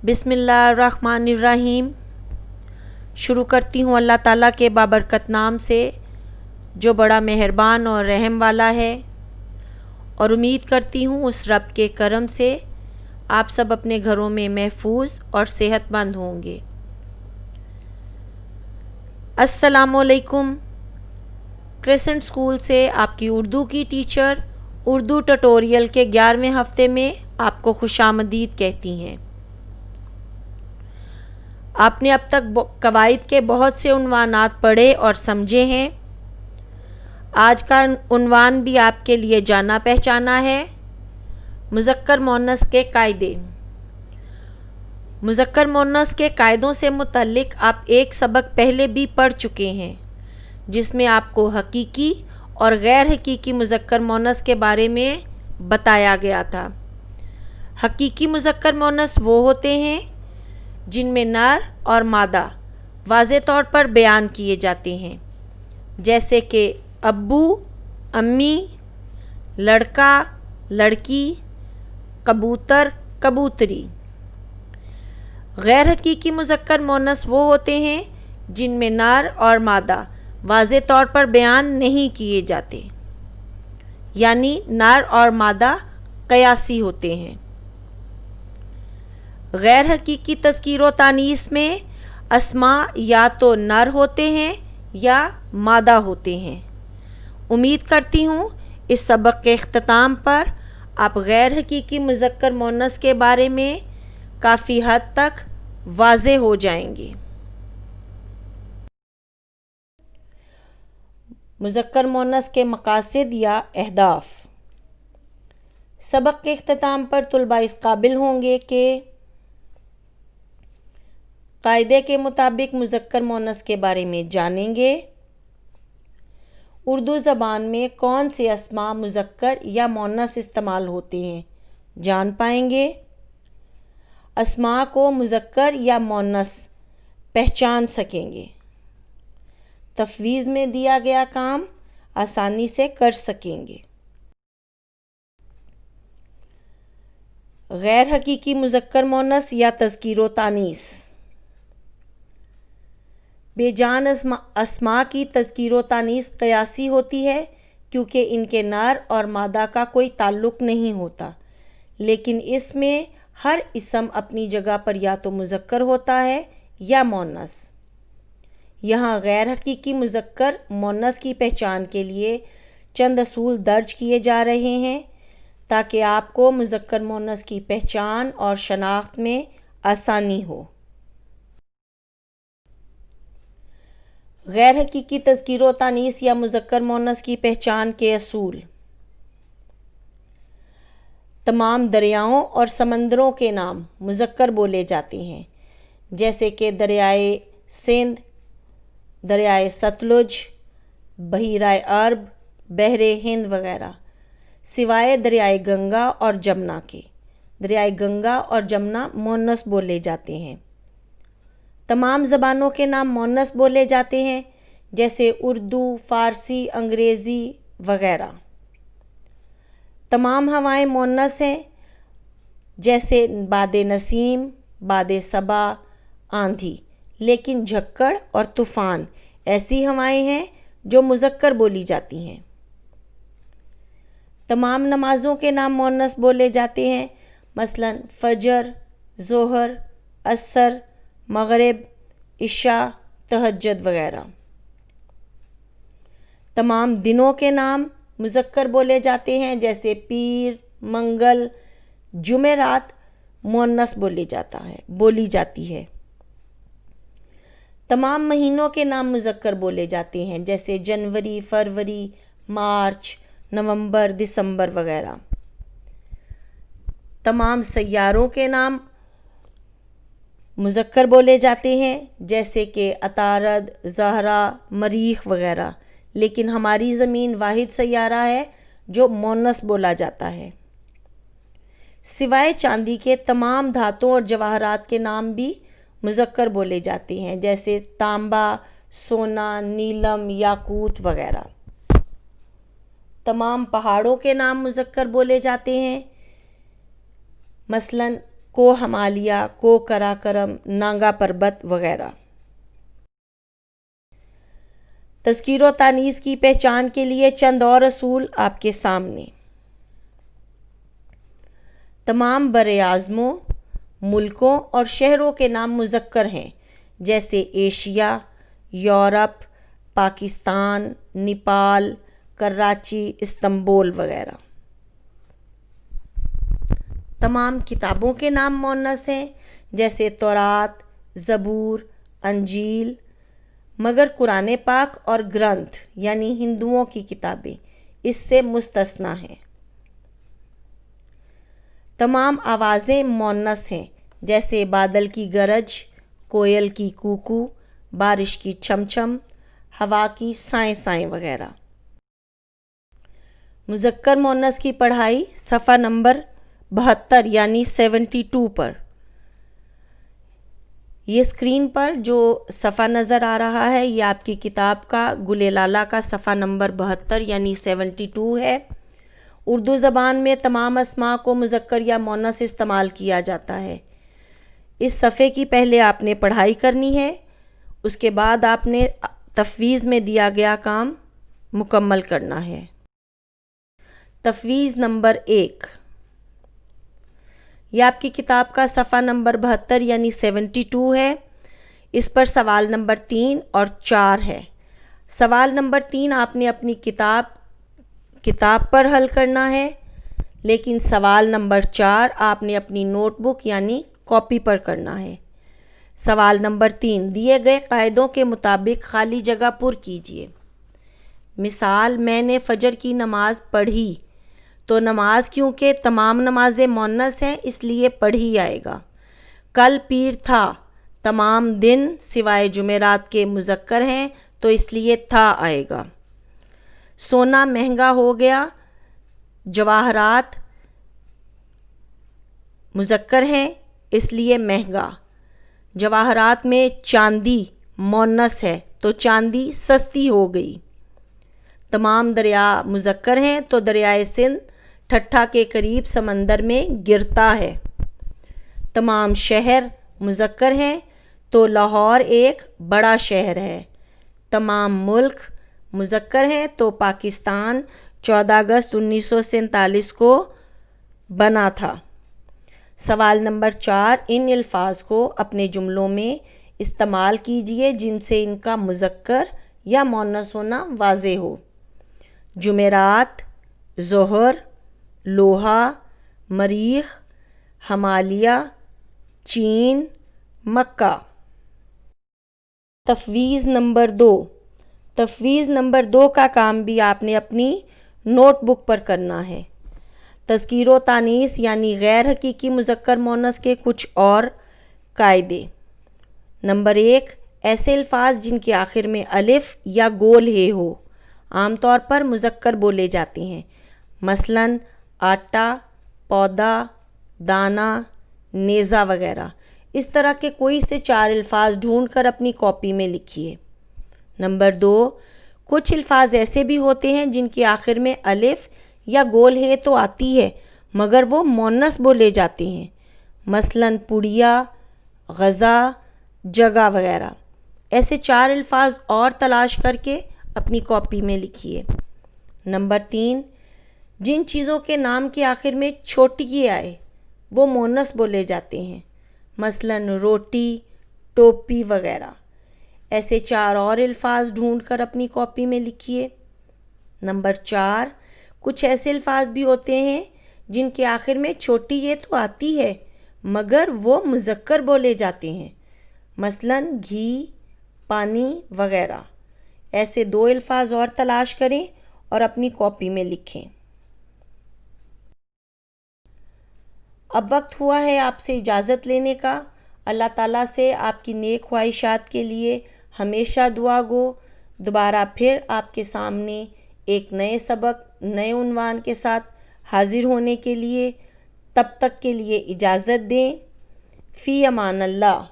बिस्मिल्लाहिर्रहमानिर्रहीम। शुरू करती हूँ अल्लाह ताला के बाबरकत नाम से जो बड़ा मेहरबान और रहम वाला है, और उम्मीद करती हूँ उस रब के करम से आप सब अपने घरों में महफूज और सेहतमंद होंगे। अस्सलामुअलैकुम। क्रेसेंट स्कूल से आपकी उर्दू की टीचर उर्दू ट्यूटोरियल के 11वें हफ्ते में आपको खुशामदीद कहती हैं। आपने अब तक कवायद के बहुत से उन्वानात पढ़े और समझे हैं। आज का उन्वान भी आपके लिए जाना पहचाना है। मुज़क्कर मुअन्नस के कायदे। मुज़क्कर मुअन्नस के कायदों से मुतल्लिक आप एक सबक पहले भी पढ़ चुके हैं, जिसमें आपको हकीकी और गैर हकीकी मुज़क्कर मुअन्नस के बारे में बताया गया था। हकीकी मुज़क्कर मुअन्नस वो होते हैं जिनमें नर और मादा वाज़े तौर पर बयान किए जाते हैं, जैसे कि अब्बू, अम्मी, लड़का, लड़की, कबूतर, कबूतरी। गैर हकीकी मुज़क्कर मुअन्नस वो होते हैं जिनमें नर और मादा वाज़े तौर पर बयान नहीं किए जाते, यानी नर और मादा क़यासी होते हैं। गैर हकीकी तज़कीर व तानीस में अस्मा या तो नर होते हैं या मादा होते हैं। उम्मीद करती हूँ इस सबक के इख्तिताम पर आप गैर हकीकी मुज़क्कर मुअन्नस के बारे में काफ़ी हद तक वाज़े हो जाएंगे। मुज़क्कर मुअन्नस के मकासद या अहदाफ। सबक के इख्तिताम पर तुलबा इस काबिल होंगे कि कायदे के मुताबिक मुज़क्कर मुअन्नस के बारे में जानेंगे। उर्दू ज़बान में कौन से अस्मा मुज़क्कर या मुअन्नस इस्तेमाल होते हैं जान पाएंगे। अस्मा को मुज़क्कर या मुअन्नस पहचान सकेंगे। तफ़वीज़ में दिया गया काम आसानी से कर सकेंगे। गैर हकीकी मुज़क्कर मुअन्नस या तज़कीर व तानीस। बेजान अस्मा की तज़कीर व तानीस क़यासी होती है, क्योंकि इनके नर और मादा का कोई ताल्लुक़ नहीं होता, लेकिन इसमें हर इसम अपनी जगह पर या तो मुज़क्कर होता है या मुअन्नस। यहाँ गैर हकीकी मुज़क्कर मुअन्नस की पहचान के लिए चंद असूल दर्ज किए जा रहे हैं, ताकि आपको मुज़क्कर मुअन्नस की पहचान और शनाख्त में आसानी हो। गैर हकीकी तज़कीर व तानीस या मुज़क्कर मुअन्नस की पहचान के असूल। तमाम दरियाओं और समंदरों के नाम मुज़क्कर बोले जाते हैं, जैसे कि दरियाए सिंध, दरियाए सतलुज, बहीराए अरब, बहरे हिंद वगैरह, सिवाय दरियाए गंगा और जमुना के। दरियाए गंगा और जमुना मुअन्नस बोले जाते हैं। तमाम ज़बानों के नाम मुअन्नस बोले जाते हैं, जैसे उर्दू, फ़ारसी, अंग्रेज़ी वगैरह। तमाम हवाएं मुअन्नस हैं, जैसे बादे नसीम, बादे सबा, आंधी, लेकिन झक्कड़ और तूफ़ान ऐसी हवाएं हैं जो मुज़क्कर बोली जाती हैं। तमाम नमाज़ों के नाम मुअन्नस बोले जाते हैं, मसलन फ़जर, ज़ोहर, असर, मग़रिब, इशा, तहज्जुद वगैरह। तमाम दिनों के नाम मुज़क्कर बोले जाते हैं, जैसे पीर, मंगल, जुमेरात मुअन्नस बोली जाती है। तमाम महीनों के नाम मुज़क्कर बोले जाते हैं, जैसे जनवरी, फरवरी, मार्च, नवंबर, दिसंबर वगैरह। तमाम सैयारों के नाम मुज़क्कर बोले जाते हैं, जैसे कि अतारद, ज़हरा, मरीख वगैरह, लेकिन हमारी ज़मीन वाहिद सैयारा है जो मुअन्नस बोला जाता है। सिवाय चांदी के तमाम धातुओं और जवाहरात के नाम भी मुज़क्कर बोले जाते हैं, जैसे तांबा, सोना, नीलम, याकूत वगैरह। तमाम पहाड़ों के नाम मुज़क्कर बोले जाते हैं, मसलन کو ہمالیہ، کو کراکرم، نانگا پربت وغیرہ۔ تذکیر و تانیث کی پہچان کے لیے چند اور اصول آپ کے سامنے۔ تمام براعظموں، ملکوں اور شہروں کے نام مذکر ہیں، جیسے Asia, Europe, Pakistan, Nepal, Karachi, Istanbul وغیرہ۔ تمام کتابوں کے نام مؤنث ہیں، جیسے تورات، زبور، انجیل، مگر قرآن پاک اور گرنتھ یعنی ہندوؤں کی کتابیں اس سے مستثنیٰ ہیں۔ تمام آوازیں مؤنث ہیں، جیسے بادل کی گرج، کوئل کی کوکو، بارش کی چھم چھم، ہوا کی سائیں سائیں وغیرہ۔ مذکر مؤنث کی پڑھائی صفحہ نمبر 72 یعنی 72 پر۔ یہ اسکرین پر جو صفحہ نظر آ رہا ہے یہ آپ کی کتاب کا گل لالہ کا صفحہ نمبر 72 یعنی 72 ہے۔ اردو زبان میں تمام اسماء کو مذکر یا مؤنث استعمال کیا جاتا ہے۔ اس صفحے کی پہلے آپ نے پڑھائی کرنی ہے، اس کے بعد آپ نے تفویض میں دیا گیا کام مکمل کرنا ہے۔ تفویض نمبر 1، یہ آپ کی کتاب کا صفحہ نمبر 72 یعنی 72 ہے۔ اس پر سوال نمبر 3 اور 4 ہے۔ سوال نمبر 3 آپ نے اپنی کتاب پر حل کرنا ہے، لیکن سوال نمبر 4 آپ نے اپنی نوٹ بک یعنی کاپی پر کرنا ہے۔ سوال نمبر 3، دیے گئے قاعدوں کے مطابق خالی جگہ پر کیجیے۔ مثال، میں نے فجر کی نماز پڑھی، تو نماز کیونکہ تمام نمازیں مؤنث ہیں اس لیے پڑھی آئے گا۔ کل پیر تھا، تمام دن سوائے جمعرات کے مذکر ہیں تو اس لیے تھا آئے گا۔ سونا مہنگا ہو گیا، جواہرات مذکر ہیں اس لیے مہنگا۔ جواہرات میں چاندی مؤنث ہے تو چاندی سستی ہو گئی۔ تمام دریا مذکر ہیں تو دریائے سندھ ٹھٹھا کے قریب سمندر میں گرتا ہے۔ تمام شہر مذکر ہیں تو لاہور ایک بڑا شہر ہے۔ تمام ملک مذکر ہیں تو پاکستان 14 اگست 1947 کو بنا تھا۔ سوال نمبر 4، ان الفاظ کو اپنے جملوں میں استعمال کیجیے جن سے ان کا مذکر یا مؤنث ہونا واضح ہو۔ جمعرات، ظہر، لوہا، مریخ، ہمالیہ، چین، مکہ۔ تفویض نمبر 2، تفویض نمبر 2 کا کام بھی آپ نے اپنی نوٹ بک پر کرنا ہے۔ تذکیر و تانیث یعنی غیر حقیقی مذکر مؤنث کے کچھ اور قاعدے۔ نمبر 1، ایسے الفاظ جن کے آخر میں الف یا گول ہے ہو عام طور پر مذکر بولے جاتے ہیں، مثلاً آٹا، پودا، دانا، نیزہ وغیرہ۔ اس طرح کے کوئی سے 4 الفاظ ڈھونڈ کر اپنی کاپی میں لکھیے۔ نمبر 2، کچھ الفاظ ایسے بھی ہوتے ہیں جن کے آخر میں الف یا گول ہے تو آتی ہے مگر وہ مؤنث بولے جاتے ہیں، مثلاً پڑیا، غذا، جگہ وغیرہ۔ ایسے 4 الفاظ اور تلاش کر کے اپنی کاپی میں لکھیے۔ نمبر 3، جن چیزوں کے نام کے آخر میں چھوٹی یہ آئے وہ مؤنث بولے جاتے ہیں، مثلاً روٹی، ٹوپی وغیرہ۔ ایسے 4 اور الفاظ ڈھونڈ کر اپنی کاپی میں لکھیے۔ نمبر 4، کچھ ایسے الفاظ بھی ہوتے ہیں جن کے آخر میں چھوٹی یہ تو آتی ہے مگر وہ مذکر بولے جاتے ہیں، مثلاً گھی، پانی وغیرہ۔ ایسے 2 الفاظ اور تلاش کریں اور اپنی کاپی میں لکھیں۔ اب وقت ہوا ہے آپ سے اجازت لینے کا۔ اللہ تعالیٰ سے آپ کی نیک خواہشات کے لیے ہمیشہ دعا گو۔ دوبارہ پھر آپ کے سامنے ایک نئے سبق، نئے عنوان کے ساتھ حاضر ہونے کے لیے تب تک کے لیے اجازت دیں۔ فی امان اللہ۔